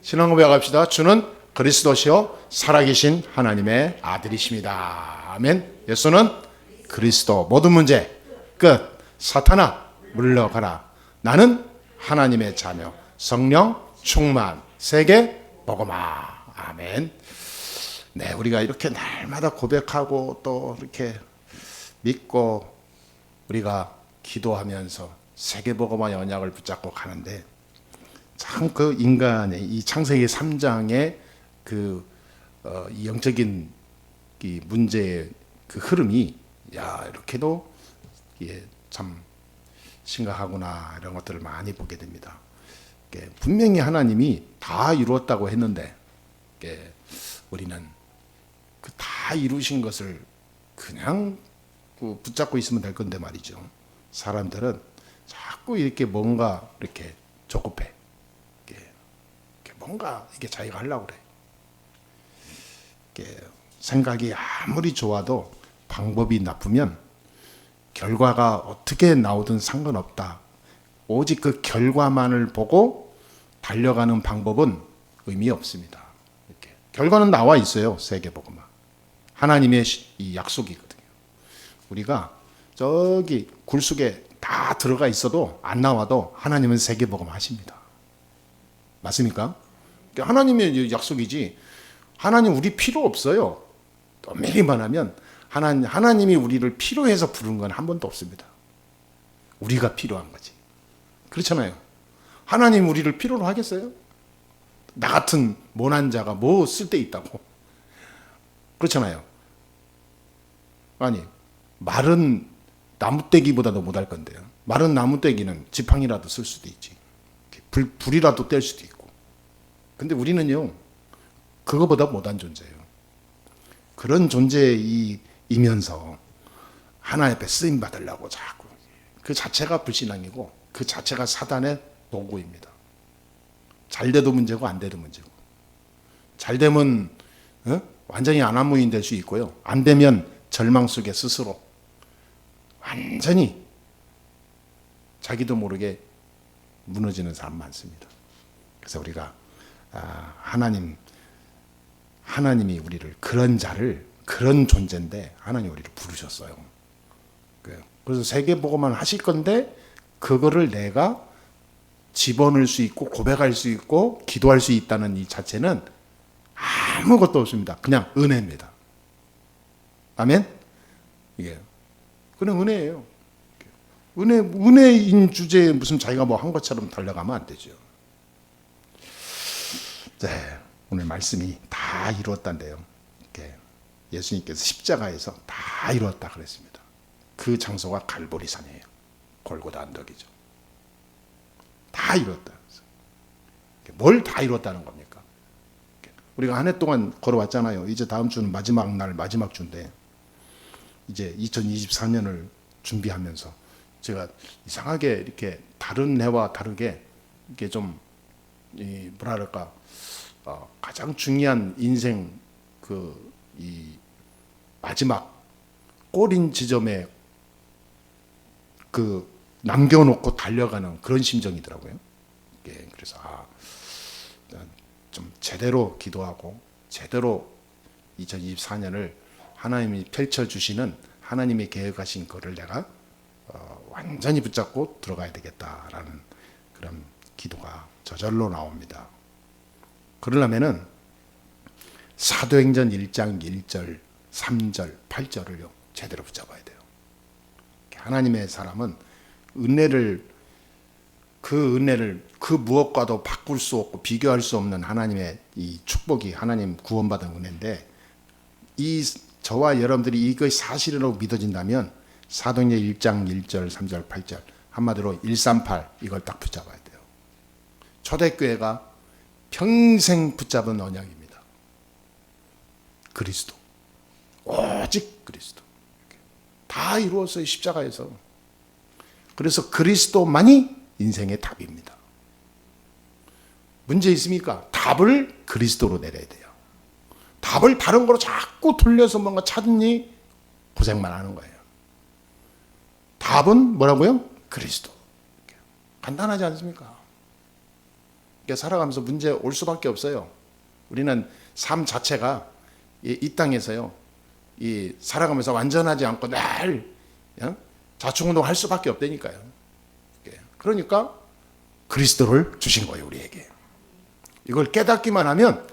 신앙 고백합시다. 주는 그리스도시요 살아계신 하나님의 아들이십니다. 아멘. 예수는 그리스도. 모든 문제 끝. 사탄아 물러가라. 나는 하나님의 자녀. 성령 충만. 세계 복음화. 아멘. 네, 우리가 이렇게 날마다 고백하고 또 이렇게 믿고 우리가 기도하면서 세계 복음화 언약을 붙잡고 가는데 참 그 인간의 이 창세기 3장의 이 영적인 이 문제의 그 흐름이 이렇게도 참 심각하구나 이런 것들을 많이 보게 됩니다. 분명히 하나님이 다 이루었다고 했는데 우리는 그 다 이루신 것을 그냥 붙잡고 있으면 될 건데 말이죠. 사람들은 자꾸 이렇게 뭔가 이렇게 조급해. 뭔가 이게 자기가 하려고 그래. 생각이 아무리 좋아도 방법이 나쁘면 결과가 어떻게 나오든 상관없다. 오직 그 결과만을 보고 달려가는 방법은 의미 없습니다. 이렇게. 결과는 나와 있어요. 세계복음화. 하나님의 이 약속이거든요. 우리가 저기 굴속에 다 들어가 있어도 안 나와도 하나님은 세계복음화 하십니다. 맞습니까? 하나님의 약속이지. 하나님 우리 필요 없어요. 엄밀히 말하면 하나님이 우리를 필요해서 부른 건 한 번도 없습니다. 우리가 필요한 거지. 그렇잖아요. 하나님 우리를 필요로 하겠어요? 나 같은 모난 자가 뭐 쓸데 있다고. 그렇잖아요. 아니 마른 나무떼기보다도 못할 건데요. 마른 나무떼기는 지팡이라도 쓸 수도 있지. 불이라도 뗄 수도 있고. 근데 우리는요, 그거보다 못한 존재예요. 그런 존재이면서 하나님 앞에 쓰임 받으려고 자꾸. 그 자체가 불신앙이고 그 자체가 사단의 도구입니다. 잘 돼도 문제고 안 돼도 문제고. 잘 되면 완전히 안하무인 될 수 있고요. 안 되면 절망 속에 스스로 완전히 자기도 모르게 무너지는 사람 많습니다. 그래서 우리가 하나님이 우리를 그런 자를 그런 존재인데 하나님 우리를 부르셨어요. 그래서 세계복음만 하실 건데 그거를 내가 집어넣을 수 있고 고백할 수 있고 기도할 수 있다는 이 자체는 아무것도 없습니다. 그냥 은혜입니다. 아멘? 이게 그냥 은혜예요. 은혜인 주제에 무슨 자기가 뭐 한 것처럼 달려가면 안 되죠. 네, 오늘 말씀이 다 이루었다는데요. 예수님께서 십자가에서 다 이루었다 그랬습니다. 그 장소가 갈보리산이에요. 골고다 언덕이죠. 다 이루었다. 뭘 다 이루었다는 겁니까? 우리가 한 해 동안 걸어왔잖아요. 이제 다음 주는 마지막 날, 마지막 주인데 이제 2024년을 준비하면서 제가 이상하게 이렇게 다른 해와 다르게 이게 좀 뭐랄까 가장 중요한 인생 이 마지막 꼬린 지점에 남겨놓고 달려가는 그런 심정이더라고요. 그래서 좀 제대로 기도하고 제대로 2024년을 하나님이 펼쳐주시는 하나님이 계획하신 거를 내가 완전히 붙잡고 들어가야 되겠다라는 그런 기도가 저절로 나옵니다. 그러려면은 사도행전 1장 1절, 3절, 8절을요 제대로 붙잡아야 돼요. 하나님의 사람은 그 은혜를 그 무엇과도 바꿀 수 없고 비교할 수 없는 하나님의 이 축복이 하나님 구원받은 은혜인데 저와 여러분들이 이것이 사실이라고 믿어진다면 사도행전 1장 1절 3절 8절 한마디로 138 이걸 딱 붙잡아야 돼요. 초대교회가 평생 붙잡은 언약입니다. 그리스도. 오직 그리스도. 다 이루었어요. 십자가에서. 그래서 그리스도만이 인생의 답입니다. 문제 있습니까? 답을 그리스도로 내려야 돼요. 답을 다른 거로 자꾸 돌려서 뭔가 찾으니 고생만 하는 거예요. 답은 뭐라고요? 그리스도. 간단하지 않습니까? 살아가면서 문제 올 수밖에 없어요. 우리는 삶 자체가 이 땅에서요, 이 살아가면서 완전하지 않고 늘 자충우동할 수밖에 없다니까요. 그러니까 그리스도를 주신 거예요, 우리에게. 이걸 깨닫기만 하면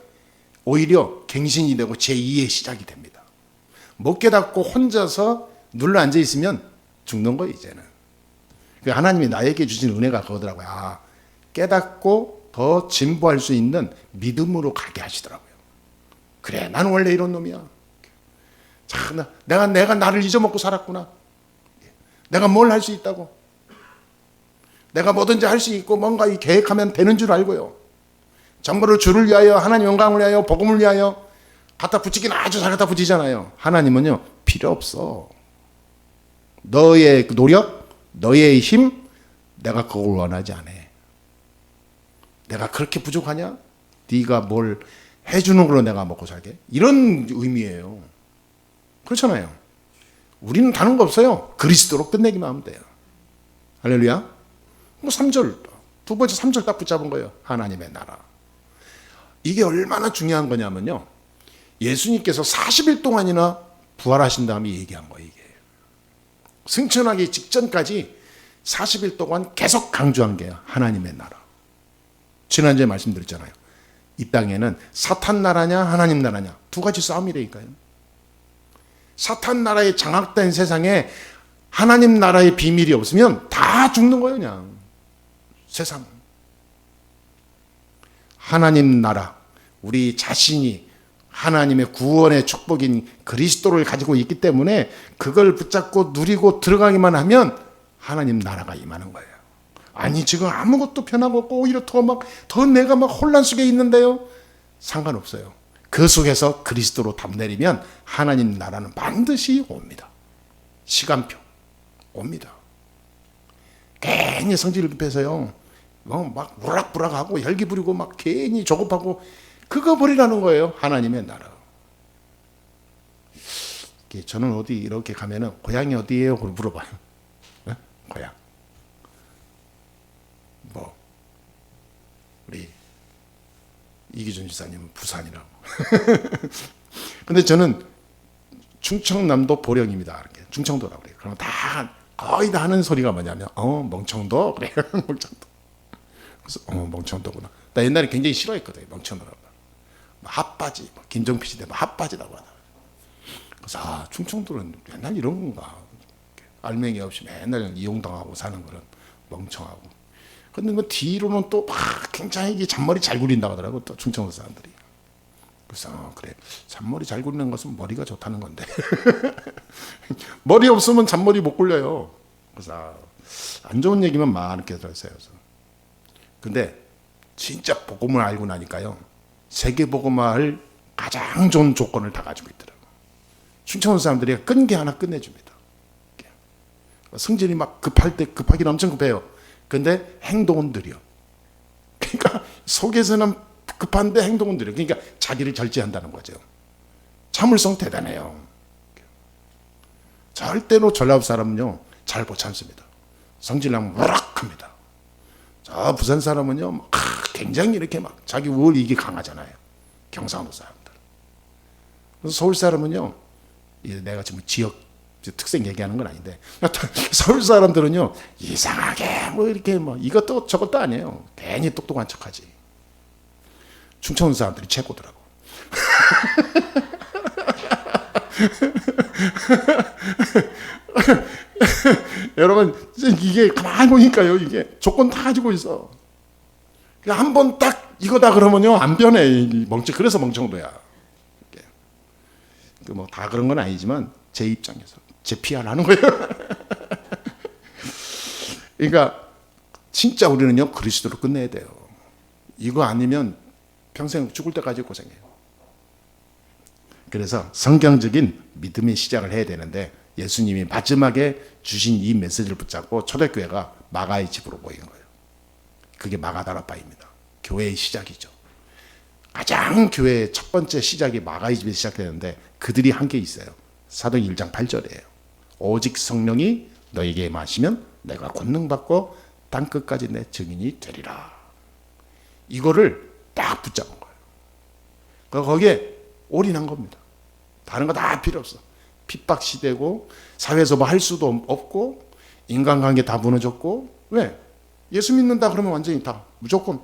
오히려 갱신이 되고 제2의 시작이 됩니다. 못 깨닫고 혼자서 눌러 앉아 있으면 죽는 거예요, 이제는. 하나님이 나에게 주신 은혜가 그거더라고요. 아, 깨닫고 더 진보할 수 있는 믿음으로 가게 하시더라고요. 그래, 나는 원래 이런 놈이야. 참, 내가 나를 잊어먹고 살았구나. 내가 뭘 할 수 있다고. 내가 뭐든지 할 수 있고 뭔가 계획하면 되는 줄 알고요. 정보를 주를 위하여, 하나님 영광을 위하여, 복음을 위하여 갖다 붙이기는 아주 잘 갖다 붙이잖아요. 하나님은요, 필요 없어. 너의 노력, 너의 힘, 내가 그걸 원하지 않아. 내가 그렇게 부족하냐? 네가 뭘 해주는 걸로 내가 먹고 살게? 이런 의미예요. 그렇잖아요. 우리는 다른 거 없어요. 그리스도로 끝내기만 하면 돼요. 할렐루야. 3절, 두 번째 3절 딱 붙잡은 거예요. 하나님의 나라. 이게 얼마나 중요한 거냐면요, 예수님께서 40일 동안이나 부활하신 다음에 얘기한 거예요. 이게 승천하기 직전까지 40일 동안 계속 강조한 게요, 하나님의 나라. 지난주에 말씀드렸잖아요. 이 땅에는 사탄 나라냐 하나님 나라냐 두 가지 싸움이라니까요. 사탄 나라에 장악된 세상에 하나님 나라의 비밀이 없으면 다 죽는 거예요. 그냥 세상. 하나님 나라, 우리 자신이 하나님의 구원의 축복인 그리스도를 가지고 있기 때문에 그걸 붙잡고 누리고 들어가기만 하면 하나님 나라가 임하는 거예요. 아니, 지금 아무것도 변하고 없고 오히려 더 내가 막 혼란 속에 있는데요. 상관없어요. 그 속에서 그리스도로 답 내리면 하나님 나라는 반드시 옵니다. 시간표 옵니다. 괜히 성질을 급해서요, 막 무락부락하고 혈기 부리고 막 괜히 조급하고 그거 버리라는 거예요. 하나님의 나라. 저는 어디 이렇게 가면은 고향이 어디예요? 그걸 물어봐요. 네? 고향. 우리 이기준 지사님은 부산이라고. 근데 저는 충청남도 보령입니다. 이렇게 충청도라고 그래요. 그러면 거의 다 하는 소리가 뭐냐면, 멍청도 그래요. 멍청도. 그래서 멍청도구나. 나 옛날에 굉장히 싫어했거든요, 멍청도라고. 핫바지, 김정필 시대 핫바지라고 하나. 그래서 충청도는 맨날 이런 건가. 알맹이 없이 맨날 이용당하고 사는 그런 멍청하고. 근데 그 뒤로는 또 막 굉장히 잔머리 잘 굴린다고 하더라고, 또 충청도 사람들이. 그래서 그래, 잔머리 잘 굴리는 것은 머리가 좋다는 건데 머리 없으면 잔머리 못 굴려요. 그래서 안 좋은 얘기만 많게 들었어요. 근데 진짜 복음을 알고 나니까요, 세계 복음화할 가장 좋은 조건을 다 가지고 있더라고요. 충청도 사람들이 끈기 하나 끝내줍니다. 성질이 막 급할 때 급하긴 엄청 급해요. 근데 행동은 느려. 그러니까 속에서는 급한데 행동은 느려. 그러니까 자기를 절제한다는 거죠. 참을성 대단해요. 절대로 전라도 사람은요, 잘 못 참습니다. 성질나면 무락합니다. 저 부산 사람은요, 굉장히 이렇게 막 자기 우월 이기 강하잖아요. 경상도 사람들. 그래서 서울 사람은요, 내가 지금 지역 특색 얘기하는 건 아닌데, 서울 사람들은요, 이상하게 이렇게 이것도 저것도 아니에요. 괜히 똑똑한 척하지. 충청도 사람들이 최고더라고. 여러분, 이게 가만히 보니까요, 이게 조건 다 가지고 있어. 한 번 딱 이거다 그러면요, 안 변해. 그래서 멍청도야. 다 그런 건 아니지만 제 입장에서 제 PR하는 거예요. 그러니까 진짜 우리는요, 그리스도로 끝내야 돼요. 이거 아니면 평생 죽을 때까지 고생해요. 그래서 성경적인 믿음의 시작을 해야 되는데, 예수님이 마지막에 주신 이 메시지를 붙잡고 초대교회가 마가의 집으로 모인 거예요. 그게 마가다락방입니다. 교회의 시작이죠. 가장 교회의 첫 번째 시작이 마가의 집에서 시작되는데, 그들이 한 게 있어요. 사도행 1장 8절이에요. 오직 성령이 너에게 임하시면 내가 권능받고 땅끝까지 내 증인이 되리라. 이거를 딱 붙잡은 거예요. 그래서 거기에 올인한 겁니다. 다른 거 다 필요 없어. 핍박 시대고 사회에서 뭐 할 수도 없고 인간관계 다 무너졌고. 왜? 예수 믿는다 그러면 완전히 다 무조건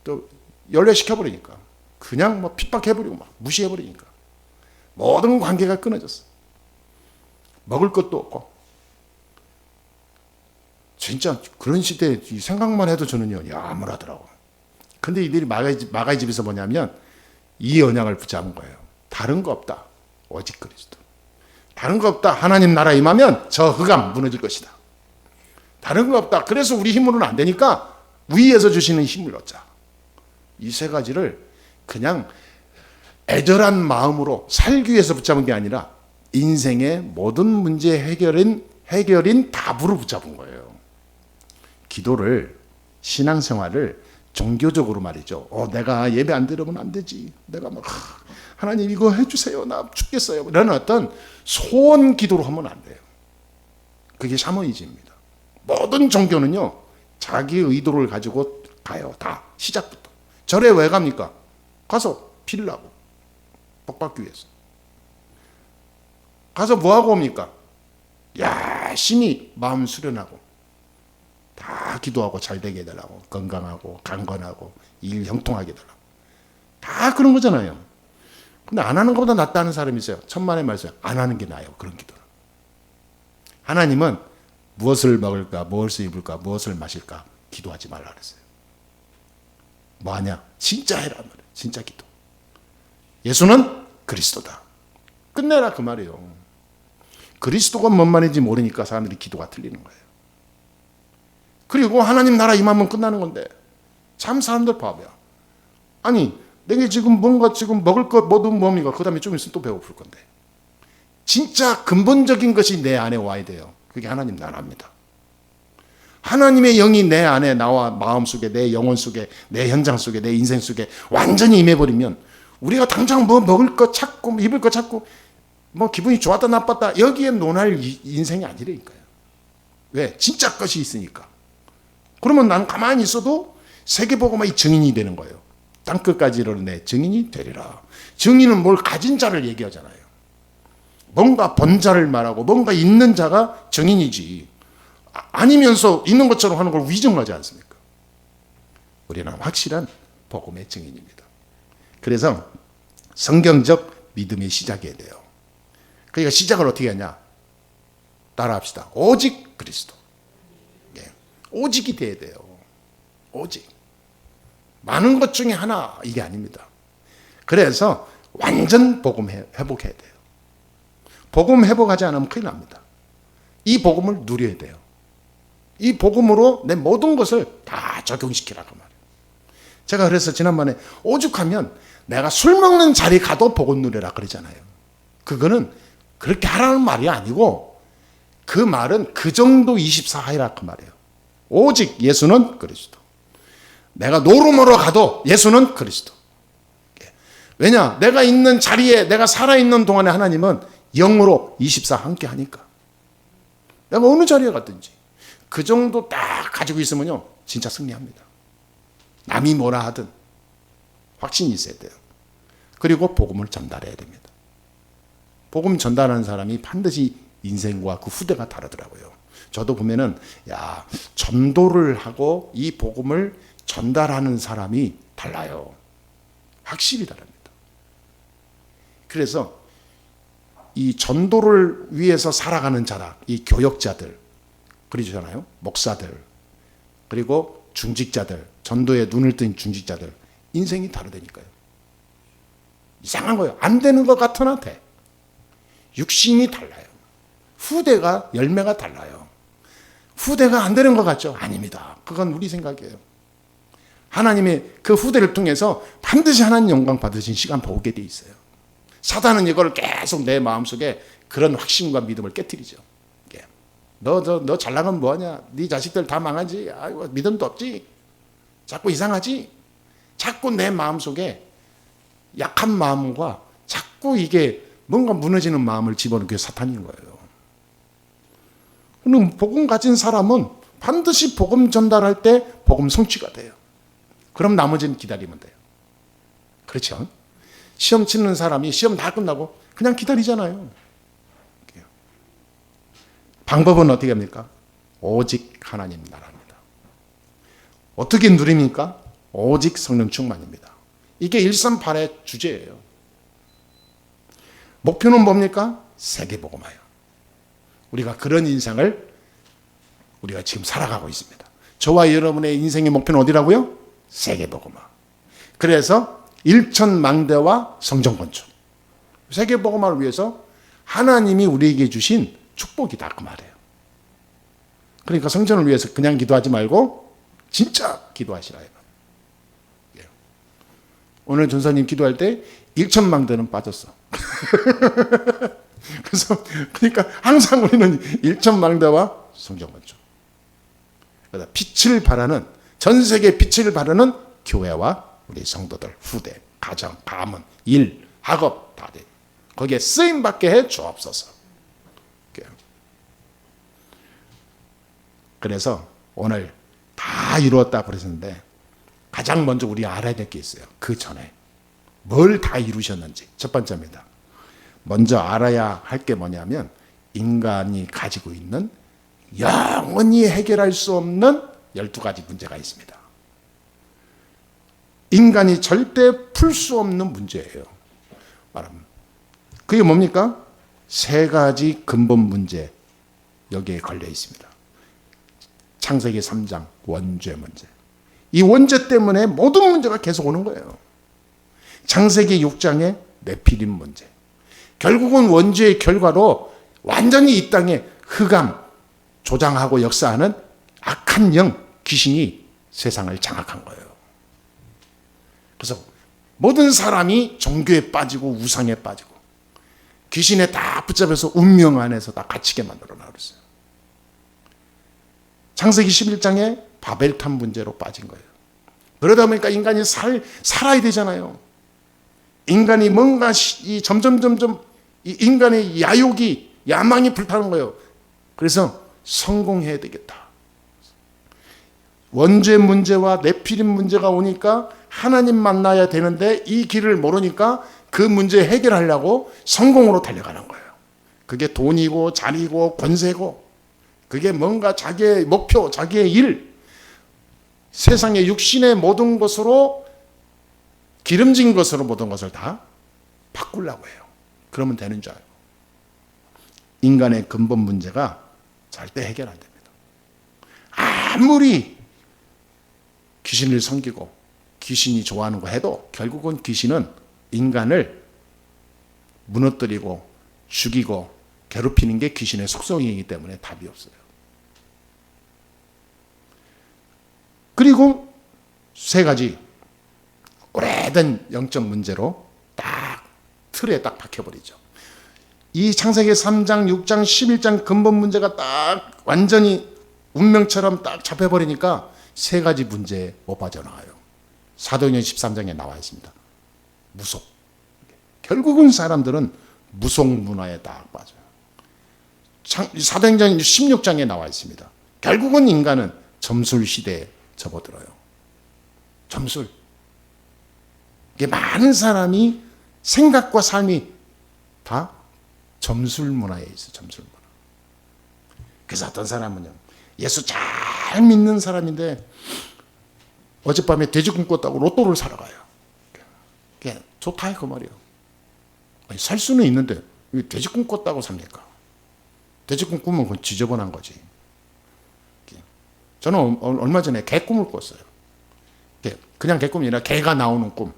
또 연례시켜버리니까. 그냥 뭐 핍박해버리고 막 무시해버리니까 모든 관계가 끊어졌어. 먹을 것도 없고. 진짜 그런 시대 생각만 해도 저는요 야물하더라고. 근데 이들이 마가의 집에서 뭐냐면 이 언약을 붙잡은 거예요. 다른 거 없다. 오직 그리스도. 다른 거 없다. 하나님 나라 임하면 저 흑암 무너질 것이다. 다른 거 없다. 그래서 우리 힘으로는 안 되니까 위에서 주시는 힘을 얻자. 이 세 가지를 그냥 애절한 마음으로 살기 위해서 붙잡은 게 아니라 인생의 모든 문제 해결인 답으로 붙잡은 거예요. 기도를, 신앙생활을 종교적으로 말이죠. 내가 예배 안 드리면 안 되지. 내가 막 하나님 이거 해주세요. 나 죽겠어요. 이런 어떤 소원 기도로 하면 안 돼요. 그게 샤머니즘입니다. 모든 종교는요. 자기 의도를 가지고 가요. 다 시작부터. 절에 왜 갑니까? 가서 빌라고. 복받기 위해서. 가서 뭐하고 옵니까? 열심히 마음 수련하고 다 기도하고 잘 되게 해달라고. 건강하고 강건하고 일 형통하게 해달라고. 다 그런 거잖아요. 근데 안 하는 것보다 낫다는 사람이 있어요. 천만의 말씀. 안 하는 게 나아요. 그런 기도는. 하나님은 무엇을 먹을까, 무엇을 입을까, 무엇을 마실까 기도하지 말라 그랬어요. 뭐하냐? 진짜 해라 말이에요. 진짜 기도. 예수는 그리스도다. 끝내라 그 말이에요. 그리스도가 뭔 말인지 모르니까 사람들이 기도가 틀리는 거예요. 그리고 하나님 나라 임하면 끝나는 건데 참 사람들 바보야. 아니 내가 지금 뭔가 지금 먹을 것 뭐든 뭡니까? 그 다음에 좀 있으면 또 배고플 건데. 진짜 근본적인 것이 내 안에 와야 돼요. 그게 하나님 나라입니다. 하나님의 영이 내 안에 나와 마음 속에 내 영혼 속에 내 현장 속에 내 인생 속에 완전히 임해버리면 우리가 당장 뭐 먹을 거 찾고 입을 거 찾고 뭐 기분이 좋았다 나빴다 여기에 논할 인생이 아니라니까요. 왜? 진짜 것이 있으니까. 그러면 나는 가만히 있어도 세계복음의 증인이 되는 거예요. 땅끝까지 이르는 증인이 되리라. 증인은 뭘 가진 자를 얘기하잖아요. 뭔가 본 자를 말하고 뭔가 있는 자가 증인이지. 아니면서 있는 것처럼 하는 걸 위증하지 않습니까? 우리는 확실한 복음의 증인입니다. 그래서 성경적 믿음의 시작이어야 돼요. 그러니까 시작을 어떻게 하냐? 따라합시다. 오직 그리스도. 오직이 돼야 돼요. 오직. 많은 것 중에 하나 이게 아닙니다. 그래서 완전 복음 회복해야 돼요. 복음 회복하지 않으면 큰일 납니다. 이 복음을 누려야 돼요. 이 복음으로 내 모든 것을 다 적용시키라고 말이에요. 제가 그래서 지난번에 오죽하면 내가 술 먹는 자리 가도 복음 누려라 그러잖아요. 그거는 그렇게 하라는 말이 아니고 그 말은 그 정도 24하이라 그 말이에요. 오직 예수는 그리스도. 내가 노름으로 가도 예수는 그리스도. 왜냐? 내가 있는 자리에 내가 살아있는 동안에 하나님은 영으로 24 함께 하니까. 내가 어느 자리에 갔든지 그 정도 딱 가지고 있으면요 진짜 승리합니다. 남이 뭐라 하든 확신이 있어야 돼요. 그리고 복음을 전달해야 됩니다. 복음 전달하는 사람이 반드시 인생과 그 후대가 다르더라고요. 저도 보면은 전도를 하고 이 복음을 전달하는 사람이 달라요. 확실히 다릅니다. 그래서 이 전도를 위해서 살아가는 자라, 이 교역자들, 그러잖아요. 목사들, 그리고 중직자들, 전도에 눈을 뜬 중직자들, 인생이 다르다니까요. 이상한 거예요. 안 되는 것 같으나 돼. 육신이 달라요. 후대가, 열매가 달라요. 후대가 안 되는 것 같죠? 아닙니다. 그건 우리 생각이에요. 하나님의 그 후대를 통해서 반드시 하나님 영광 받으신 시간 보게 돼 있어요. 사단은 이걸 계속 내 마음속에 그런 확신과 믿음을 깨트리죠. 너 잘나가면 뭐하냐? 네 자식들 다 망하지? 아이고, 믿음도 없지? 자꾸 이상하지? 자꾸 내 마음속에 약한 마음과 자꾸 이게 뭔가 무너지는 마음을 집어넣는 게 사탄인 거예요. 그럼 복음 가진 사람은 반드시 복음 전달할 때 복음 성취가 돼요. 그럼 나머지는 기다리면 돼요. 그렇죠? 시험 치는 사람이 시험 다 끝나고 그냥 기다리잖아요. 방법은 어떻게 합니까? 오직 하나님 나라입니다. 어떻게 누립니까? 오직 성령 충만입니다. 이게 138의 주제예요. 목표는 뭡니까? 세계복음화요. 우리가 그런 인생을 우리가 지금 살아가고 있습니다. 저와 여러분의 인생의 목표는 어디라고요? 세계복음화. 그래서 일천망대와 성전건축. 세계복음화를 위해서 하나님이 우리에게 주신 축복이다 그 말이에요. 그러니까 성전을 위해서 그냥 기도하지 말고 진짜 기도하시라. 오늘 전사님 기도할 때 일천망대는 빠졌어. 그래서 그러니까 항상 우리는 일천망대와 성전건축. 그래서 빛을 발하는 전 세계 빛을 발하는 교회와 우리 성도들 후대, 가정, 가문, 일, 학업 다 돼. 거기에 쓰임 받게 해 주옵소서. 그래서 오늘 다 이루었다 그러셨는데 가장 먼저 우리 알아야 될 게 있어요. 그 전에 뭘 다 이루셨는지 첫 번째입니다. 먼저 알아야 할 게 뭐냐면 인간이 가지고 있는 영원히 해결할 수 없는 12가지 문제가 있습니다. 인간이 절대 풀 수 없는 문제예요. 말하면 그게 뭡니까? 3가지 근본 문제 여기에 걸려 있습니다. 창세기 3장 원죄 문제. 이 원죄 때문에 모든 문제가 계속 오는 거예요. 창세기 6장의 네피림 문제. 결국은 원죄의 결과로 완전히 이 땅에 흑암, 조장하고 역사하는 악한 영, 귀신이 세상을 장악한 거예요. 그래서 모든 사람이 종교에 빠지고 우상에 빠지고 귀신에 다 붙잡혀서 운명 안에서 다 갇히게 만들어 놨어요. 창세기 11장에 바벨탑 문제로 빠진 거예요. 그러다 보니까 인간이 살아야 되잖아요. 인간이 뭔가 점점 이 인간의 야욕이 야망이 불타는 거예요. 그래서 성공해야 되겠다. 원죄 문제와 네피림 문제가 오니까 하나님 만나야 되는데 이 길을 모르니까 그 문제 해결하려고 성공으로 달려가는 거예요. 그게 돈이고 자리고 권세고 그게 뭔가 자기의 목표, 자기의 일, 세상의 육신의 모든 것으로 기름진 것으로 모든 것을 다 바꾸려고 해요. 그러면 되는 줄 알고. 인간의 근본 문제가 절대 해결 안 됩니다. 아무리 귀신을 섬기고 귀신이 좋아하는 거 해도 결국은 귀신은 인간을 무너뜨리고 죽이고 괴롭히는 게 귀신의 속성이기 때문에 답이 없어요. 그리고 3가지 오래된 영적 문제로 딱 틀에 딱 박혀버리죠. 이 창세기 3장, 6장, 11장 근본 문제가 딱 완전히 운명처럼 딱 잡혀버리니까 3가지 문제에 못 빠져나와요. 사도행전 13장에 나와 있습니다. 무속. 결국은 사람들은 무속 문화에 딱 빠져요. 사도행전 16장에 나와 있습니다. 결국은 인간은 점술 시대에 접어들어요. 점술. 이게 많은 사람이 생각과 삶이 다 점술 문화에 있어요. 점술 문화. 그래서 어떤 사람은요, 예수 잘 믿는 사람인데 어젯밤에 돼지꿈 꿨다고 로또를 사러 가요. 그게 좋다 그 말이에요. 아니, 살 수는 있는데 왜 돼지꿈 꿨다고 삽니까? 돼지꿈 꾸면 그건 지저분한 거지. 저는 얼마 전에 개꿈을 꿨어요. 그냥 개꿈이 아니라 개가 나오는 꿈.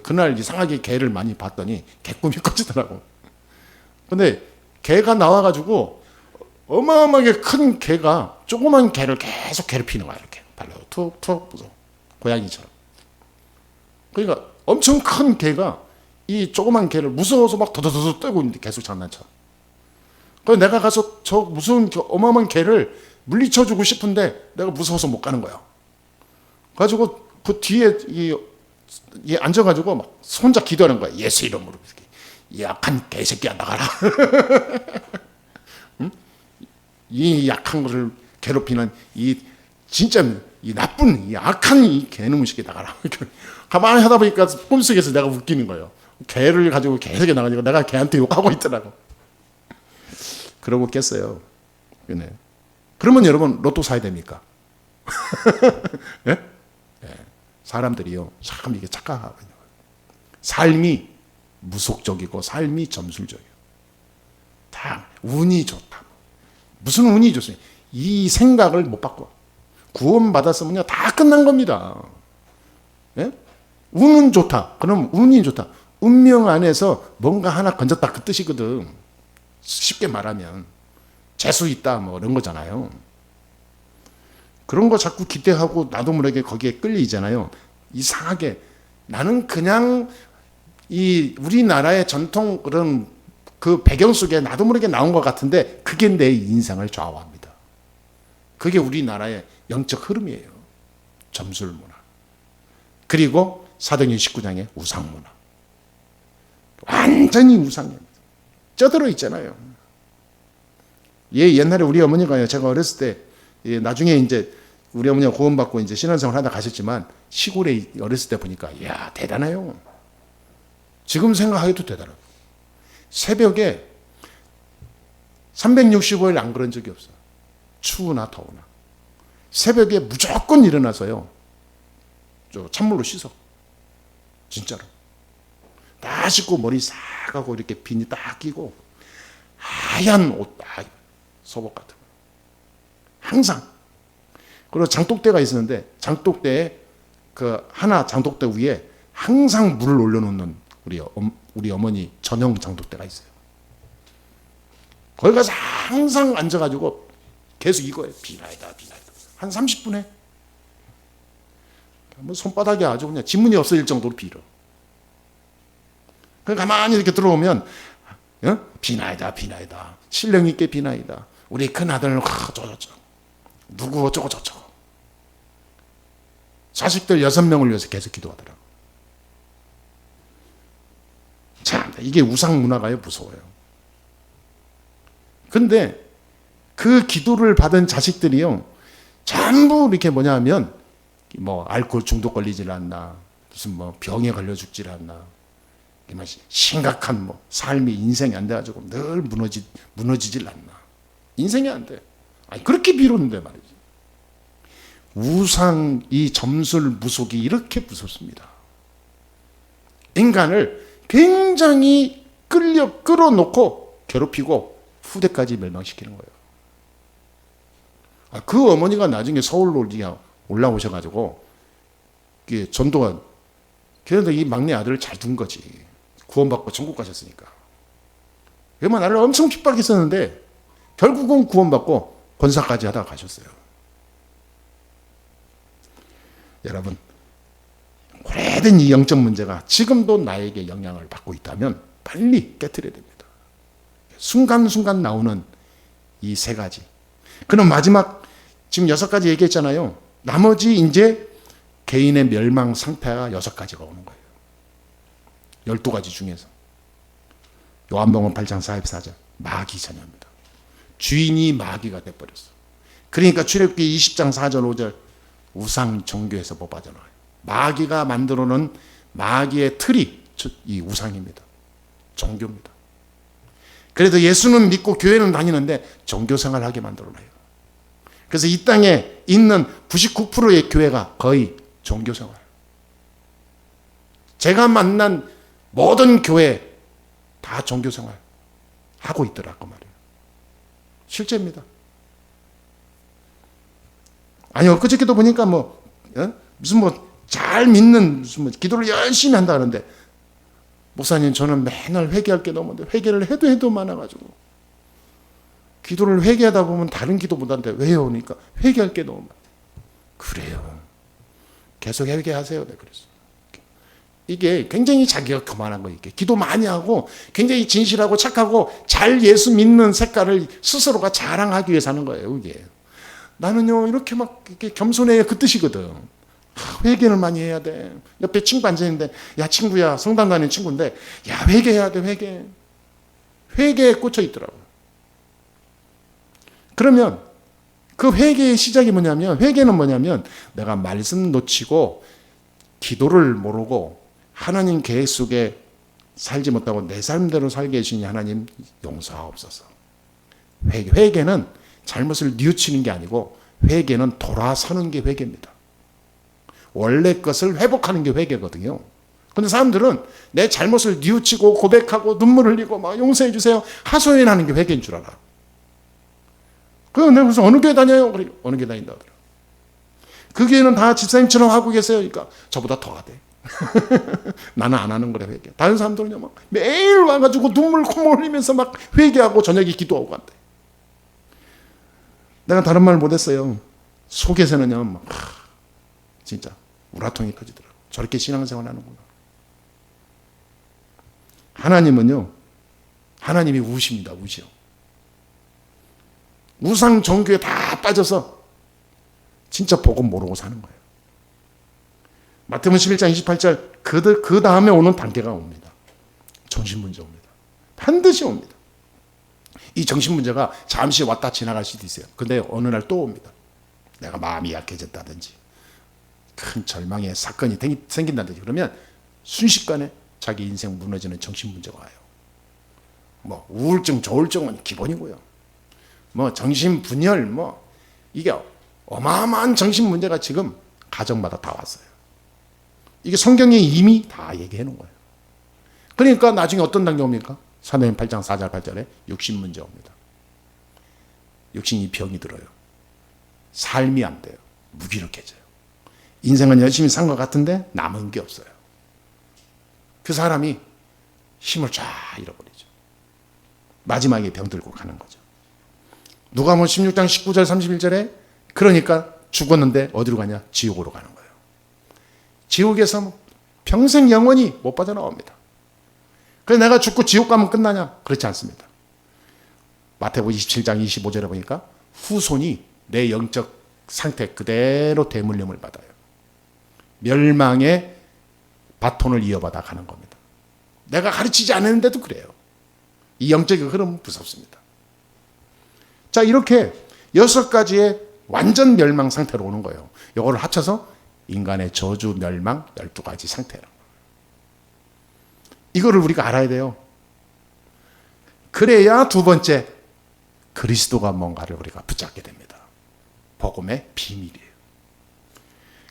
그날 이상하게 개를 많이 봤더니 개꿈이 꿔지더라고. 근데 개가 나와가지고 어마어마하게 큰 개가 조그만 개를 계속 괴롭히는 거야. 이렇게 발로 툭툭 부숴. 고양이처럼. 그러니까 엄청 큰 개가 이 조그만 개를 무서워서 막 더더더더 떼고 있는데 계속 장난쳐. 그래서 내가 가서 저 무서운 어마어마한 개를 물리쳐주고 싶은데 내가 무서워서 못 가는 거야. 가지고 그 뒤에 이 앉아가지고 막 혼자 기도하는 거야. 예수 이름으로. 이 약한 개새끼야 나가라. 응? 이 약한 것을 괴롭히는 이 진짜 이 나쁜, 이 악한 이 개놈의 새끼 나가라. 가만히 하다 보니까 꿈속에서 내가 웃기는 거예요. 개를 가지고 계속 나가니까 내가 개한테 욕하고 있더라고. 그러고 깼어요. 네. 그러면 여러분 로또 사야 됩니까? 예? 네. 사람들이요 참 이게 착각하거든요. 삶이 무속적이고 삶이 점술적이에요. 다 운이 좋다. 무슨 운이 좋습니까? 이 생각을 못 바꿔. 구원 받았으면요 다 끝난 겁니다. 예? 운은 좋다. 그럼 운이 좋다. 운명 안에서 뭔가 하나 건졌다 그 뜻이거든. 쉽게 말하면 재수 있다 뭐 이런 거잖아요. 그런 거 자꾸 기대하고 나도 모르게 거기에 끌리잖아요. 이상하게 나는 그냥 이 우리나라의 전통 그런 그 배경 속에 나도 모르게 나온 것 같은데 그게 내 인생을 좌우합니다. 그게 우리나라의 영적 흐름이에요. 점술 문화. 그리고 사도행전 19장의 우상 문화. 완전히 우상입니다. 쪄들어 있잖아요. 옛날에 우리 어머니가요, 제가 어렸을 때, 나중에 이제 우리 어머니가 구원받고 이제 신앙생활 하다 가셨지만 시골에 어렸을 때 보니까, 이야, 대단해요. 지금 생각해도 대단해요. 새벽에 365일 안 그런 적이 없어요. 추우나 더우나. 새벽에 무조건 일어나서요, 찬물로 씻어. 진짜로. 다 씻고 머리 싹 하고 이렇게 비니 딱 끼고 하얀 옷 딱 소복 같은 거 항상. 그리고 장독대가 있었는데 장독대에 그 하나 장독대 위에 항상 물을 올려놓는 우리 어머니 전용 장독대가 있어요. 거기 가서 항상 앉아가지고 계속 이거예요. 비나이다. 한 30분에 뭐 손바닥이 아주 그냥 지문이 없어질 정도로 빌어. 가만히 이렇게 들어오면 비나이다. 신령 있게 비나이다. 우리 큰아들 어쩌고저쩌고 누구 어쩌고저쩌고. 자식들 6명을 위해서 계속 기도하더라고. 참 이게 우상 문화가요 무서워요. 근데 그 기도를 받은 자식들이요 전부 이렇게 뭐냐면 뭐 알코올 중독 걸리질 않나, 무슨 뭐 병에 걸려 죽질 않나, 심각한 뭐 삶이 인생이 안 돼가지고 늘 무너지질 않나. 인생이 안 돼. 아니 그렇게 빌었는데 말이지. 우상 이 점술 무속이 이렇게 무섭습니다. 인간을 굉장히 끌어놓고 괴롭히고 후대까지 멸망시키는 거예요. 그 어머니가 나중에 서울로 올라오셔가지고 전도가 그래도 이 막내 아들을 잘 둔 거지. 구원받고 천국 가셨으니까. 그러면 나를 엄청 핍박했었는데 결국은 구원받고 권사까지 하다가 가셨어요. 여러분 오래된 이 영적 문제가 지금도 나에게 영향을 받고 있다면 빨리 깨트려야 됩니다. 순간순간 나오는 이 3가지. 그럼 마지막 지금 6가지 얘기했잖아요. 나머지 이제 개인의 멸망 상태가 6가지가 오는 거예요. 12가지 중에서. 요한복음 8장 44절 마귀 자녀입니다. 주인이 마귀가 돼버렸어. 그러니까 출애굽기 20장 4절 5절 우상 종교에서 못 빠져나와요. 마귀가 만들어놓은 마귀의 틀이 이 우상입니다. 종교입니다. 그래도 예수는 믿고 교회는 다니는데 종교생활을 하게 만들어놔요. 그래서 이 땅에 있는 99%의 교회가 거의 종교생활. 제가 만난 모든 교회 다 종교생활 하고 있더라고 말이에요. 실제입니다. 아니 엊그저께도 보니까 무슨 잘 믿는 무슨 기도를 열심히 한다 하는데 목사님 저는 맨날 회개할 게 너무 많은데 회개를 해도 많아가지고 기도를 회개하다 보면 다른 기도 못하는데 왜요? 그러니까 회개할 게 너무 많아. 그래요. 계속 회개하세요. 네, 그랬어. 이게 굉장히 자기가 교만한 거예요. 기도 많이 하고 굉장히 진실하고 착하고 잘 예수 믿는 색깔을 스스로가 자랑하기 위해서 하는 거예요. 이게. 나는요 이렇게 막 이렇게 겸손해야 그 뜻이거든. 회개를 많이 해야 돼. 옆에 친구 앉아있는데 야 친구야 성당 다니는 친구인데 야 회개해야 돼. 회개에 꽂혀 있더라고. 그러면 그 회개의 시작이 뭐냐면, 회개는 뭐냐면 내가 말씀 놓치고 기도를 모르고 하나님 계획 속에 살지 못하고 내 삶대로 살게 해주신 하나님 용서하옵소서. 회개는 잘못을 뉘우치는 게 아니고 회개는 돌아서는 게 회개입니다. 원래 것을 회복하는 게 회개거든요. 근데 사람들은 내 잘못을 뉘우치고 고백하고 눈물 흘리고 막 용서해 주세요 하소연하는 게 회개인 줄 알아. 내가 그래서 어느 교회 다녀요? 그래, 어느 교회 다닌다 그래. 그 교회는 다 집사님처럼 하고 계세요. 그러니까 저보다 더 하대. 나는 안 하는 거래 회개. 다른 사람들은요 막 매일 와가지고 눈물 콧물 흘리면서 막 회개하고 저녁에 기도하고 간대. 내가 다른 말 못했어요. 속에서는요 막 진짜 우라통이 터지더라고. 저렇게 신앙생활 하는구나. 하나님은요, 하나님이 우십니다. 우셔. 우상 종교에 다 빠져서 진짜 복음 모르고 사는 거예요. 마태복음 11장 28절 그 다음에 오는 단계가 옵니다. 정신문제 옵니다. 반드시 옵니다. 이 정신문제가 잠시 왔다 지나갈 수도 있어요. 근데 어느 날 또 옵니다. 내가 마음이 약해졌다든지 큰 절망의 사건이 생긴다든지 그러면 순식간에 자기 인생 무너지는 정신문제가 와요. 뭐 우울증, 조울증은 기본이고요. 뭐 정신분열, 뭐 이게 어마어마한 정신문제가 지금 가정마다 다 왔어요. 이게 성경에 이미 다 얘기해 놓은 거예요. 그러니까 나중에 어떤 단계 옵니까? 사도행 8장 4절 8절에 육신문제 옵니다. 육신이 병이 들어요. 삶이 안 돼요. 무기력해져요. 인생은 열심히 산 것 같은데 남은 게 없어요. 그 사람이 힘을 쫙 잃어버리죠. 마지막에 병들고 가는 거죠. 누가복음 16장 19절 31절에 그러니까 죽었는데 어디로 가냐? 지옥으로 가는 거예요. 지옥에서 평생 영원히 못 빠져나옵니다. 그래서 내가 죽고 지옥 가면 끝나냐? 그렇지 않습니다. 마태복음 27장 25절에 보니까 후손이 내 영적 상태 그대로 대물림을 받아요. 멸망의 바톤을 이어받아 가는 겁니다. 내가 가르치지 않았는데도 그래요. 이 영적인 흐름은 무섭습니다. 자, 이렇게 6가지의 완전 멸망 상태로 오는 거예요. 이걸 합쳐서 인간의 저주, 멸망 12가지 상태라는 거예요. 이거를 우리가 알아야 돼요. 그래야 두 번째 그리스도가 뭔가를 우리가 붙잡게 됩니다. 복음의 비밀이에요.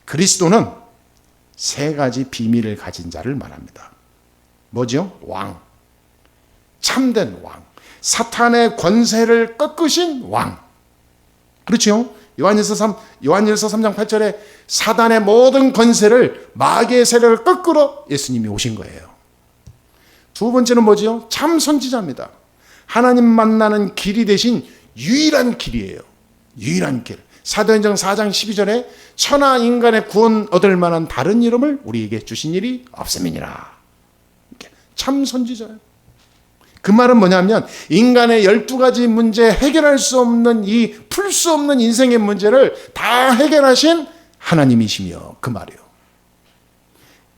그리스도는 3가지 비밀을 가진 자를 말합니다. 뭐죠? 왕. 참된 왕. 사탄의 권세를 꺾으신 왕. 그렇죠? 요한일서 3장 8절에 사단의 모든 권세를 마귀의 세력을 꺾으러 예수님이 오신 거예요. 두 번째는 뭐죠? 참 선지자입니다. 하나님 만나는 길이 대신 유일한 길이에요. 유일한 길. 사도행전 4장 12절에 천하 인간의 구원 얻을 만한 다른 이름을 우리에게 주신 일이 없음이니라. 참 선지자예요. 그 말은 뭐냐면 인간의 12가지 문제 해결할 수 없는 이 풀 수 없는 인생의 문제를 다 해결하신 하나님이시며 그 말이에요.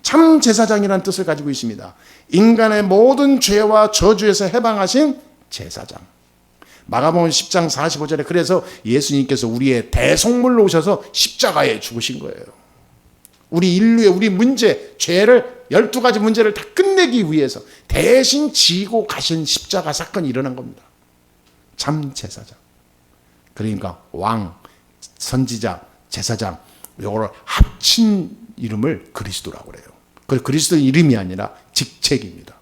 참 제사장이라는 뜻을 가지고 있습니다. 인간의 모든 죄와 저주에서 해방하신 제사장. 마가복음 10장 45절에 그래서 예수님께서 우리의 대속물로 오셔서 십자가에 죽으신 거예요. 우리 인류의 우리 문제, 죄를 12가지 문제를 다 끝내기 위해서 대신 지고 가신 십자가 사건이 일어난 겁니다. 참 제사장. 그러니까 왕, 선지자, 제사장 이거를 합친 이름을 그리스도라고 그래요. 그 그리스도의 이름이 아니라 직책입니다.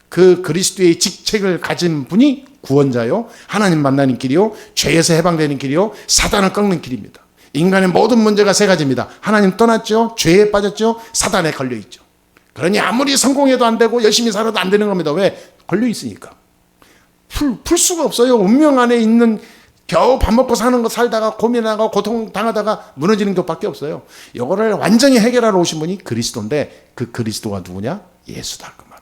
그 그리스도의 직책을 가진 분이 구원자요, 하나님 만나는 길이요, 죄에서 해방되는 길이요, 사단을 꺾는 길입니다. 인간의 모든 문제가 3가지입니다. 하나님 떠났죠, 죄에 빠졌죠, 사단에 걸려있죠. 그러니 아무리 성공해도 안 되고 열심히 살아도 안 되는 겁니다. 왜? 걸려있으니까. 풀 수가 없어요. 운명 안에 있는 겨우 밥 먹고 사는 거 살다가 고민하고 고통당하다가 무너지는 것밖에 없어요. 이거를 완전히 해결하러 오신 분이 그리스도인데 그 그리스도가 누구냐? 예수다 그 말이에요.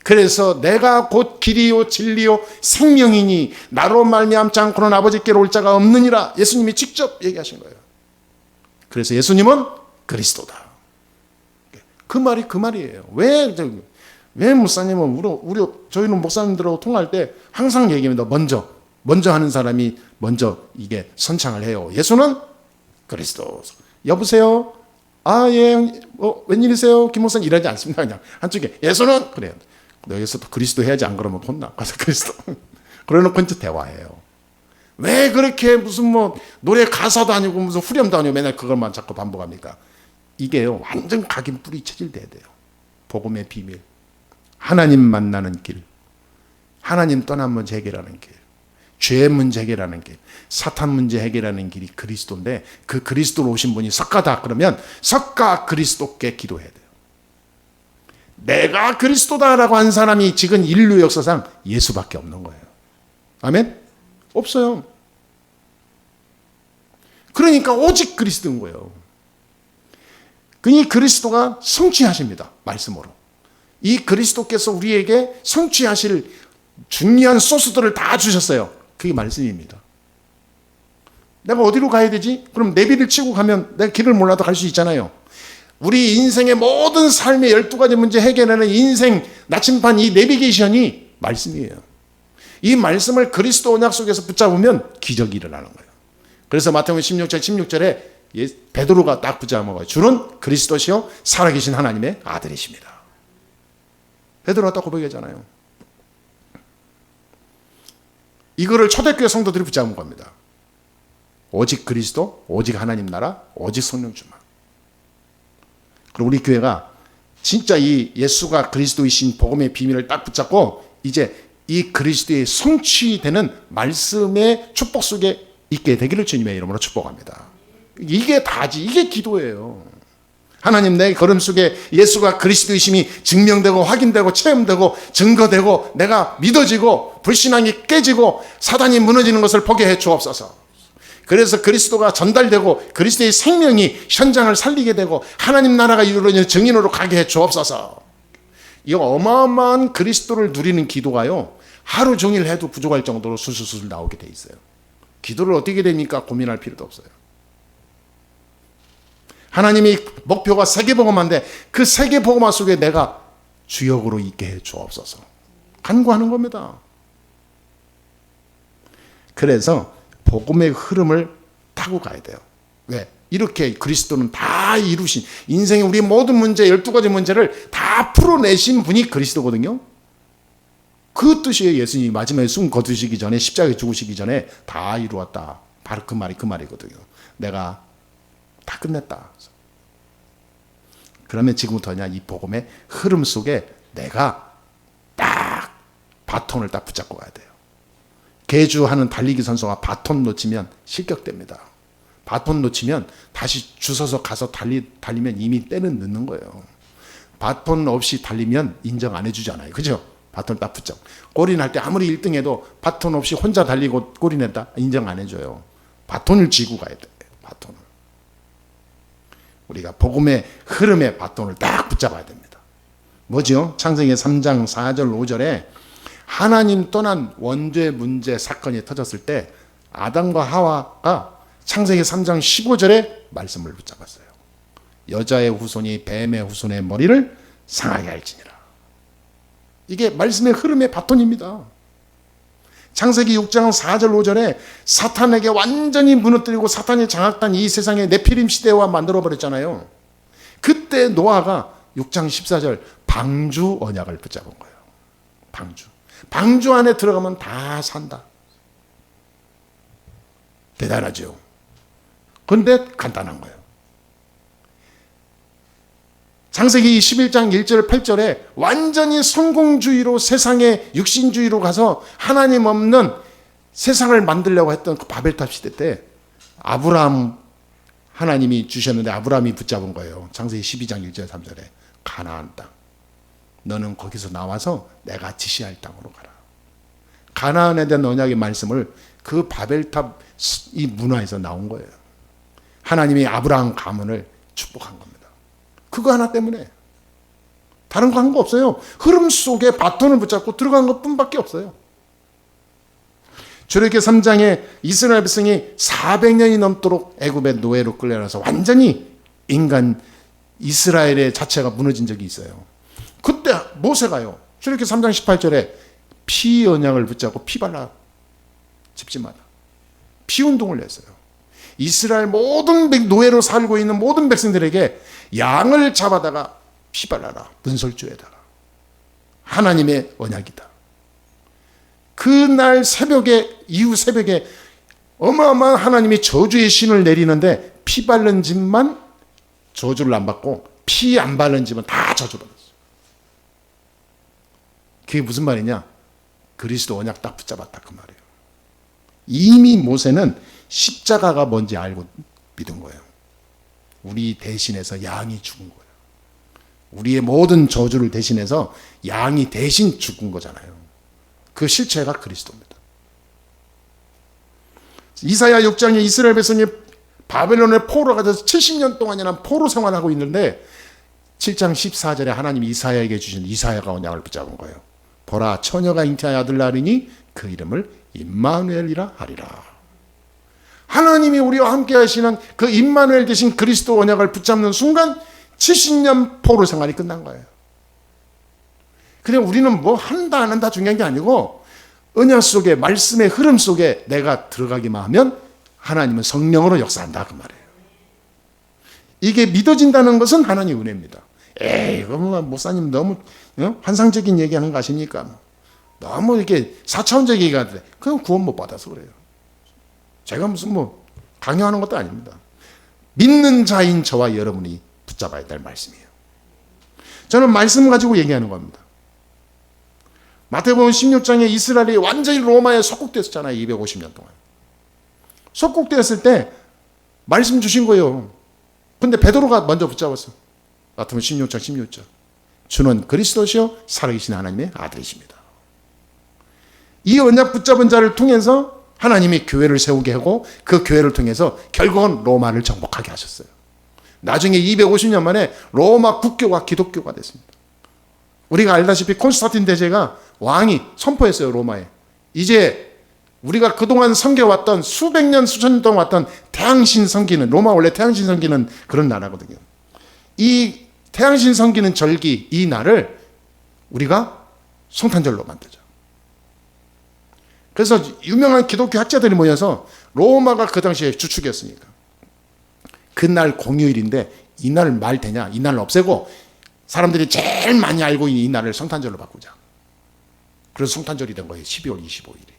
그래서 내가 곧 길이요 진리요 생명이니 나로 말미암지 않고는 아버지께로 올 자가 없느니라 예수님이 직접 얘기하신 거예요. 그래서 예수님은 그리스도다. 그 말이 그 말이에요. 왜 목사님은 저희는 목사님들하고 통할 때 항상 얘기합니다. 먼저 먼저 하는 사람이 먼저 이게 선창을 해요. 예수는 그리스도. 여보세요? 아, 예, 웬일이세요? 김 목사님 이러지 않습니다. 그냥 한쪽에 예수는 그래요. 너 여기서 또 그리스도 해야지, 안 그러면 혼나. 가서 그리스도. 그러놓고 이제 대화해요. 왜 그렇게 무슨 뭐 노래 가사도 아니고 무슨 후렴도 아니고 맨날 그것만 자꾸 반복합니까? 이게요, 완전 각인 뿌리 체질돼야 돼요. 복음의 비밀. 하나님 만나는 길. 하나님 떠난 문제 해결하는 길. 죄 문제 해결하는 길. 사탄 문제 해결하는 길이 그리스도인데, 그 그리스도로 오신 분이 석가다 그러면 석가 그리스도께 기도해야 돼요. 내가 그리스도다라고 한 사람이 지금 인류 역사상 예수밖에 없는 거예요. 아멘? 없어요. 그러니까 오직 그리스도인 거예요. 이 그리스도가 성취하십니다. 말씀으로. 이 그리스도께서 우리에게 성취하실 중요한 소스들을 다 주셨어요. 그게 말씀입니다. 내가 어디로 가야 되지? 그럼 내비를 치고 가면 내가 길을 몰라도 갈 수 있잖아요. 우리 인생의 모든 삶의 12가지 문제 해결하는 인생 나침반, 이 내비게이션이 말씀이에요. 이 말씀을 그리스도 언약 속에서 붙잡으면 기적이 일어나는 거예요. 그래서 마태복음 16장 16절에 베드로가 딱 붙잡아먹어요. 주는 그리스도시요 살아계신 하나님의 아들이십니다. 베드로가 딱 고백하잖아요. 이거를 초대교회 성도들이 붙잡은 겁니다. 오직 그리스도, 오직 하나님 나라, 오직 성령 충만. 그리고 우리 교회가 진짜 이 예수가 그리스도이신 복음의 비밀을 딱 붙잡고 이제 이 그리스도의 성취되는 말씀의 축복 속에 있게 되기를 주님의 이름으로 축복합니다. 이게 다지. 이게 기도예요. 하나님, 내 걸음 속에 예수가 그리스도이심이 증명되고 확인되고 체험되고 증거되고 내가 믿어지고 불신앙이 깨지고 사단이 무너지는 것을 보게 해 주옵소서. 그래서 그리스도가 전달되고 그리스도의 생명이 현장을 살리게 되고 하나님 나라가 이루어지는 증인으로 가게 해 주옵소서. 이 어마어마한 그리스도를 누리는 기도가요, 하루 종일 해도 부족할 정도로 술술술 나오게 돼 있어요. 기도를 어떻게 됩니까? 고민할 필요도 없어요. 하나님이 목표가 세계복음화인데 그 세계복음화 속에 내가 주역으로 있게 해 주옵소서. 간구하는 겁니다. 그래서 복음의 흐름을 타고 가야 돼요. 왜? 이렇게 그리스도는 다 이루신, 인생의 우리 모든 문제, 12가지 문제를 다 풀어내신 분이 그리스도거든요. 그 뜻이에요. 예수님이 마지막에 숨 거두시기 전에, 십자가에 죽으시기 전에 다 이루었다. 바로 그 말이거든요. 내가 다 끝냈다. 그러면 지금부터냐, 이 복음의 흐름 속에 내가 딱 바톤을 딱 붙잡고 가야 돼요. 개주하는 달리기 선수가 바톤 놓치면 실격됩니다. 바톤 놓치면 다시 주워서 가서 달리면 이미 때는 늦는 거예요. 바톤 없이 달리면 인정 안 해주잖아요. 그죠? 바톤 딱 붙잡고. 골인 할 때 아무리 1등 해도 바톤 없이 혼자 달리고 골인 했다? 인정 안 해줘요. 바톤을 쥐고 가야 돼요. 바톤을. 우리가 복음의 흐름의 바톤을 딱 붙잡아야 됩니다. 뭐죠? 창세기 3장 4절 5절에 하나님 떠난 원죄 문제 사건이 터졌을 때 아담과 하와가 창세기 3장 15절에 말씀을 붙잡았어요. 여자의 후손이 뱀의 후손의 머리를 상하게 할지니라. 이게 말씀의 흐름의 바톤입니다. 창세기 6장 4절 5절에 사탄에게 완전히 무너뜨리고 사탄이 장악한 이 세상의 네피림 시대와 만들어버렸잖아요. 그때 노아가 6장 14절 방주 언약을 붙잡은 거예요. 방주 안에 들어가면 다 산다. 대단하죠. 그런데 간단한 거예요. 창세기 11장 1절 8절에 완전히 성공주의로, 세상의 육신주의로 가서 하나님 없는 세상을 만들려고 했던 그 바벨탑 시대 때 아브라함 하나님이 주셨는데 아브라함이 붙잡은 거예요. 창세기 12장 1절 3절에 가나안 땅. 너는 거기서 나와서 내가 지시할 땅으로 가라. 가나안에 대한 언약의 말씀을 그 바벨탑 이 문화에서 나온 거예요. 하나님이 아브라함 가문을 축복한 겁니다. 그거 하나 때문에. 다른 거 한 거 없어요. 흐름 속에 바톤을 붙잡고 들어간 것뿐밖에 없어요. 출애굽기 3장에 이스라엘 백성이 400년이 넘도록 애굽의 노예로 끌려나서 완전히 인간 이스라엘의 자체가 무너진 적이 있어요. 그때 모세가요, 출애굽기 3장 18절에 피 언약을 붙잡고 피 발라 집집마다 피운동을 했어요. 이스라엘 모든 노예로 살고 있는 모든 백성들에게 양을 잡아다가 피 발라라. 문설주에다가. 하나님의 언약이다. 그날 새벽에, 이후 새벽에 어마어마한 하나님이 저주의 신을 내리는데 피 바른 집만 저주를 안 받고 피 안 바른 집은 다 저주받았어요. 그게 무슨 말이냐? 그리스도 언약 딱 붙잡았다 그 말이에요. 이미 모세는 십자가가 뭔지 알고 믿은 거예요. 우리 대신해서 양이 죽은 거예요. 우리의 모든 저주를 대신해서 양이 대신 죽은 거잖아요. 그 실체가 그리스도입니다. 이사야 6장에 이스라엘 백성이 바벨론의 포로가 돼서 70년 동안이나 포로 생활하고 있는데 7장 14절에 하나님이 이사야에게 주신 이사야가 언약을 붙잡은 거예요. 보라, 처녀가 잉태하여 아들 낳으리니 그 이름을 임마누엘이라 하리라. 하나님이 우리와 함께 하시는 그 임마누엘 되신 그리스도 언약을 붙잡는 순간 70년 포로 생활이 끝난 거예요. 그냥 우리는 뭐 한다 안 한다 중요한 게 아니고 언약 속에, 말씀의 흐름 속에 내가 들어가기만 하면 하나님은 성령으로 역사한다 그 말이에요. 이게 믿어진다는 것은 하나님의 은혜입니다. 에이, 그럼 목사님 너무 환상적인 얘기하는 거 아십니까? 너무 이렇게 4차원적 얘기가 돼. 그건 구원 못 받아서 그래요. 제가 무슨 뭐 강요하는 것도 아닙니다. 믿는 자인 저와 여러분이 붙잡아야 될 말씀이에요. 저는 말씀 가지고 얘기하는 겁니다. 마태복음 16장에 이스라엘이 완전히 로마에 속국됐었잖아요. 250년 동안. 속국되었을 때 말씀 주신 거예요. 근데 베드로가 먼저 붙잡았어. 마태복음 16장 16절. 주는 그리스도시요 살아계신 하나님의 아들이십니다. 이 언약 붙잡은 자를 통해서 하나님이 교회를 세우게 하고 그 교회를 통해서 결국은 로마를 정복하게 하셨어요. 나중에 250년 만에 로마 국교가 기독교가 됐습니다. 우리가 알다시피 콘스탄틴 대제가 왕이 선포했어요. 로마에. 이제 우리가 그동안 섬겨왔던 수백 년 수천 년 동안 왔던 태양신 섬기는, 로마 원래 태양신 섬기는 그런 나라거든요. 이 태양신 섬기는 절기, 이 날을 우리가 성탄절로 만들죠. 그래서 유명한 기독교 학자들이 모여서 로마가 그 당시에 주축이었으니까 그날 공휴일인데 이날 말 되냐, 이날 없애고 사람들이 제일 많이 알고 있는 이 날을 성탄절로 바꾸자. 그래서 성탄절이 된 거예요. 12월 25일이.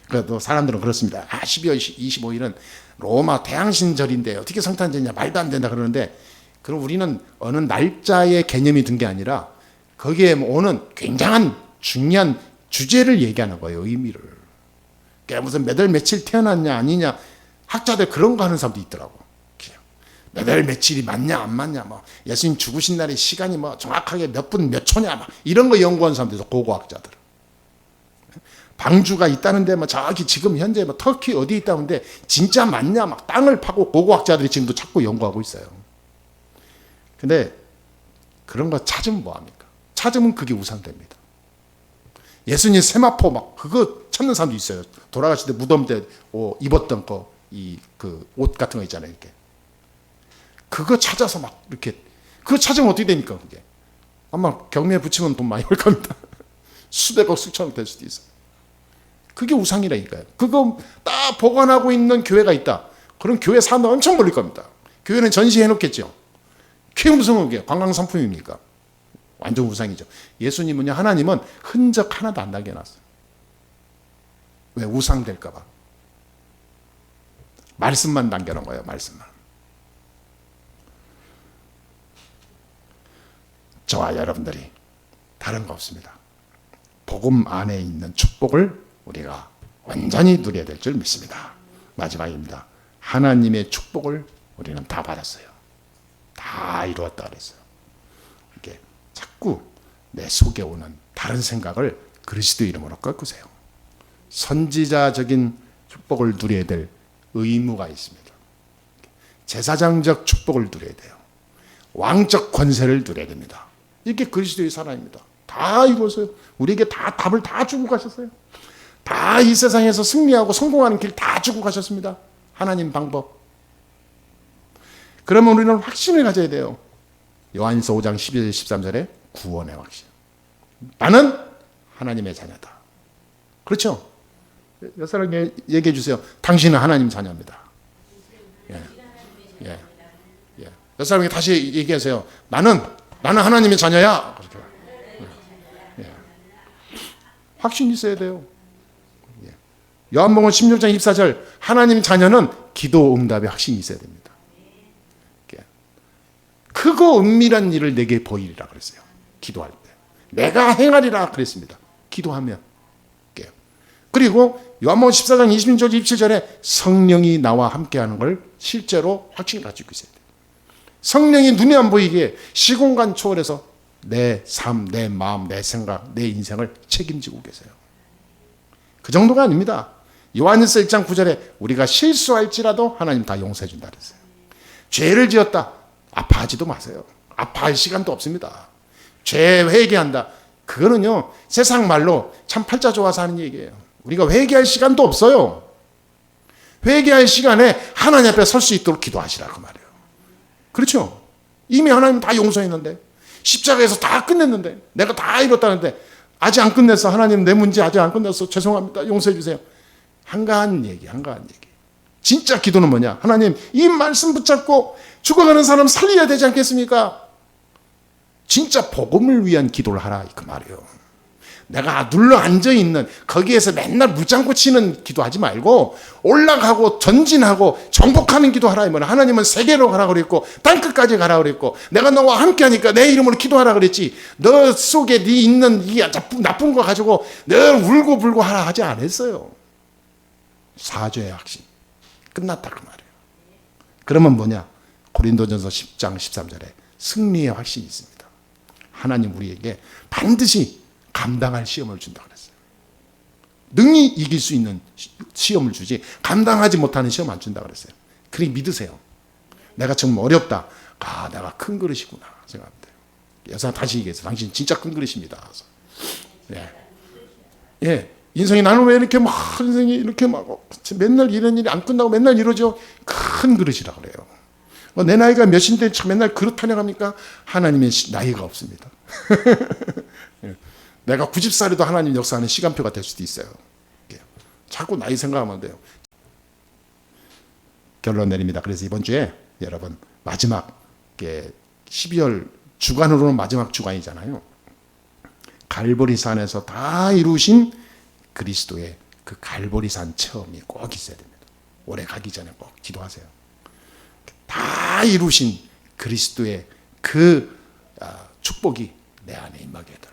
그래도 사람들은 그렇습니다. 12월 25일은 로마 태양신절인데 어떻게 성탄절이냐, 말도 안 된다 그러는데, 그럼 우리는 어느 날짜의 개념이 든 게 아니라 거기에 오는 굉장한 중요한 주제를 얘기하는 거예요. 의미를. 그게 무슨 몇 월 며칠 태어났냐 아니냐, 학자들 그런 거 하는 사람도 있더라고. 몇 월 며칠이 맞냐 안 맞냐, 뭐 예수님 죽으신 날의 시간이 뭐 정확하게 몇 분 몇 초냐, 막 이런 거 연구하는 사람들 있어. 고고학자들. 방주가 있다는데 뭐 저기 지금 현재 뭐 터키 어디 있다는데 진짜 맞냐, 막 땅을 파고 고고학자들이 지금도 찾고 연구하고 있어요. 근데 그런 거 찾으면 뭐합니까? 찾으면 그게 우상됩니다. 예수님 세마포 막 그거 찾는 사람도 있어요. 돌아가실 때 무덤 때 입었던 거, 그 옷 같은 거 있잖아요. 이렇게 그거 찾아서 막 이렇게 그거 찾으면 어떻게 됩니까? 그게 아마 경매에 붙이면 돈 많이 벌 겁니다. 수백억 수천억 될 수도 있어요. 그게 우상이라니까요. 그거 딱 보관하고 있는 교회가 있다. 그럼 교회 사람들 엄청 몰릴 겁니다. 교회는 전시해 놓겠죠. 그게 무슨 게 관광 상품입니까? 완전 우상이죠. 예수님은요, 하나님은 흔적 하나도 안 나게 해놨어요. 왜? 우상 될까 봐. 말씀만 남겨놓은 거예요. 말씀만. 저와 여러분들이 다른 거 없습니다. 복음 안에 있는 축복을 우리가 완전히 누려야 될 줄 믿습니다. 마지막입니다. 하나님의 축복을 우리는 다 받았어요. 다 이루었다 그랬어요. 이렇게 자꾸 내 속에 오는 다른 생각을 그리스도 이름으로 꺾으세요. 선지자적인 축복을 누려야 될 의무가 있습니다. 제사장적 축복을 누려야 돼요. 왕적 권세를 누려야 됩니다. 이게 그리스도의 사랑입니다. 다 이루었어요. 우리에게 다 답을 다 주고 가셨어요. 다 이 세상에서 승리하고 성공하는 길 다 주고 가셨습니다. 하나님 방법. 그러면 우리는 확신을 가져야 돼요. 요한일서 5장 12절 13절에 구원의 확신. 나는 하나님의 자녀다. 그렇죠? 몇 사람에게 얘기해 주세요. 당신은 하나님 자녀입니다. 예. 예. 예. 몇 사람에게 다시 얘기하세요. 나는 하나님의 자녀야. 그렇게. 예. 확신이 있어야 돼요. 예. 요한복음 16장 24절 하나님 자녀는 기도 응답에 확신이 있어야 됩니다. 예. 크고 은밀한 일을 내게 보이리라 그랬어요. 기도할 때. 내가 행하리라 그랬습니다. 기도하면. 예. 그리고 요한복음 14장 26절 27절에 성령이 나와 함께하는 걸 실제로 확신을 가지고 있어야 돼요. 성령이 눈에 안 보이게 시공간 초월해서 내 삶, 내 마음, 내 생각, 내 인생을 책임지고 계세요. 그 정도가 아닙니다. 요한일서 1장 9절에 우리가 실수할지라도 하나님 다 용서해 준다 그랬어요. 죄를 지었다. 아파하지도 마세요. 아파할 시간도 없습니다. 죄 회개한다. 그거는요 세상 말로 참 팔자 좋아서 하는 얘기예요. 우리가 회개할 시간도 없어요. 회개할 시간에 하나님 앞에 설 수 있도록 기도하시라 그 말이에요. 그렇죠? 이미 하나님 다 용서했는데 십자가에서 다 끝냈는데 내가 다 이뤘다는데 아직 안 끝냈어. 하나님 내 문제 아직 안 끝났어. 죄송합니다. 용서해 주세요. 한가한 얘기. 진짜 기도는 뭐냐? 하나님 이 말씀 붙잡고 죽어가는 사람 살려야 되지 않겠습니까? 진짜 복음을 위한 기도를 하라 그 말이에요. 내가 눌러 앉아있는 거기에서 맨날 무장구 치는 기도하지 말고 올라가고 전진하고 정복하는 기도하라 이 말이야. 하나님은 세계로 가라 그랬고 땅끝까지 가라 그랬고 내가 너와 함께하니까 내 이름으로 기도하라 그랬지. 너 속에 네 있는 이 나쁜 거 가지고 늘 울고 불고 하라 하지 않았어요. 사죄의 확신 끝났다 그 말이에요. 그러면 뭐냐? 고린도전서 10장 13절에 승리의 확신이 있습니다. 하나님 우리에게 반드시 감당할 시험을 준다 그랬어요. 능히 이길 수 있는 시험을 주지 감당하지 못하는 시험 안 준다 그랬어요. 그리 믿으세요. 내가 정말 어렵다. 내가 큰 그릇이구나 생각합니다. 여사 다시 얘기해서 당신 진짜 큰 그릇입니다. 예. 인생이 나는 왜 이렇게 인생이 이렇게 맨날 이런 일이 안 끝나고 맨날 이러죠. 큰 그릇이라 그래요. 내 나이가 몇인데 맨날 그릇 타령합니까? 하나님의 나이가 없습니다. 내가 90살에도 하나님 역사하는 시간표가 될 수도 있어요. 자꾸 나이 생각하면 돼요. 결론 내립니다. 그래서 이번 주에 여러분 마지막 12월 주간으로는 마지막 주간이잖아요. 갈보리산에서 다 이루신 그리스도의 그 갈보리산 체험이 꼭 있어야 됩니다. 올해 가기 전에 꼭 기도하세요. 다 이루신 그리스도의 그 축복이 내 안에 임하게 해달라고.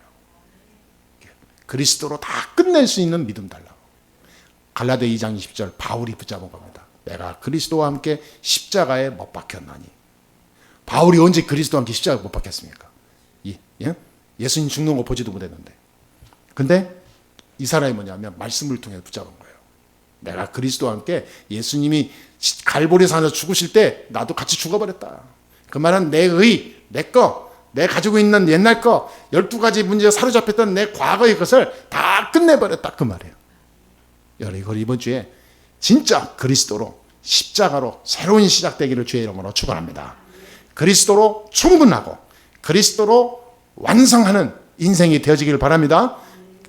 그리스도로 다 끝낼 수 있는 믿음 달라고. 갈라디아 2장 20절 바울이 붙잡은 겁니다. 내가 그리스도와 함께 십자가에 못 박혔나니. 바울이 언제 그리스도와 함께 십자가에 못 박혔습니까? 예수님 죽는 거 보지도 못했는데. 근데 이 사람이 뭐냐면 말씀을 통해 붙잡은 거예요. 내가 그리스도와 함께 예수님이 갈보리산에서 죽으실 때 나도 같이 죽어버렸다. 그 말은 내 가지고 있는 옛날 거 12가지 문제에 사로잡혔던 내 과거의 것을 다 끝내버렸다 그 말이에요. 여러분 이번 주에 진짜 그리스도로 십자가로 새로운 시작되기를 주의 이름으로 축원합니다. 그리스도로 충분하고 그리스도로 완성하는 인생이 되어지길 바랍니다.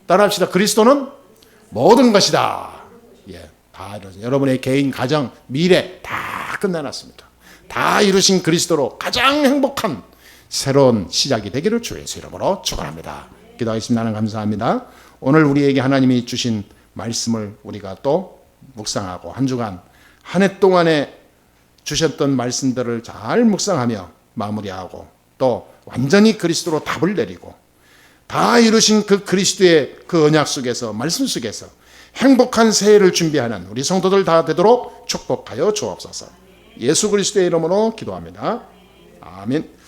따라합시다. 그리스도는 모든 것이다. 다 여러분의 개인, 가정, 미래 다 끝내놨습니다. 다 이루신 그리스도로 가장 행복한 새로운 시작이 되기를 주의 이름으로 축원합니다. 기도하겠습니다. 하나님 감사합니다. 오늘 우리에게 하나님이 주신 말씀을 우리가 또 묵상하고 한 주간 한 해 동안에 주셨던 말씀들을 잘 묵상하며 마무리하고 또 완전히 그리스도로 답을 내리고 다 이루신 그 그리스도의 그 언약 속에서 말씀 속에서 행복한 새해를 준비하는 우리 성도들 다 되도록 축복하여 주옵소서. 예수 그리스도의 이름으로 기도합니다. 아멘.